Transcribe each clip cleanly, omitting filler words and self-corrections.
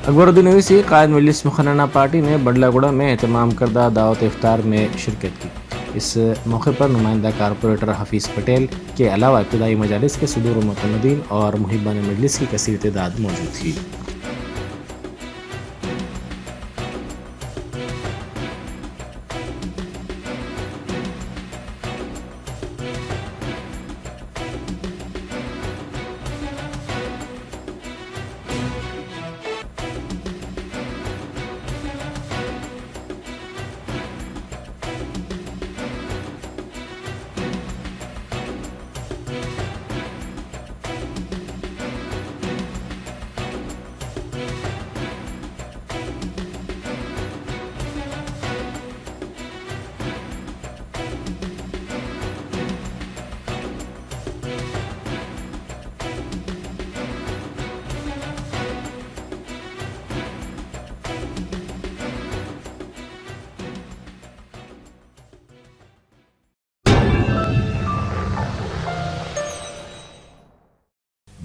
अकबरुद्दीन ओवैसी कायद मजलिस मुखन्ना party ने बडलागुड़ा में एहतमाम करदा दावत इफ्तार में शिरकत की। इस मौके पर नुमाइंदा कारपोरेटर हफीज़ पटेल के अलावा इब्तदाई मजालिस के सदूर मुतमदीन और मुहिबान मजलिस की कसीर तादाद मौजूद थी।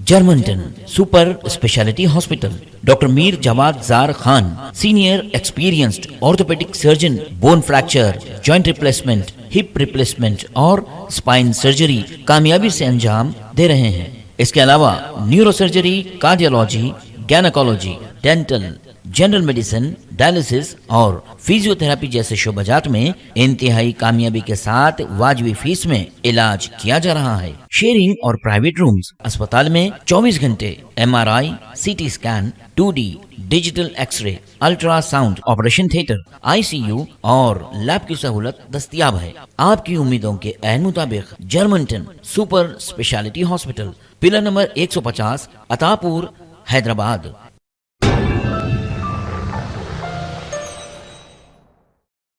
Germanten super speciality hospital, doctor Mir Jawad Jar Khan, senior experienced orthopaedic surgeon, bone fracture, joint replacement, hip replacement और स्पाइन सर्जरी कामयाबी से अंजाम दे रहे हैं। इसके अलावा neuro surgery, cardiology, gynaecology, dental, general medicine, dialysis और फिजियोथेरेपी जैसे शोबाजात में इंतहाई कामयाबी के साथ वाजिबी फीस में इलाज किया जा रहा है। शेयरिंग और प्राइवेट रूम्स, अस्पताल में 24 घंटे MRI, CT scan, 2D digital x-ray, ultrasound, operation theatre, ICU और लैब की सहूलत दस्तयाब है। आपकी उम्मीदों के ऐन मुताबिक Germanten super speciality hospital, pillar number 150, Attapur, Hyderabad.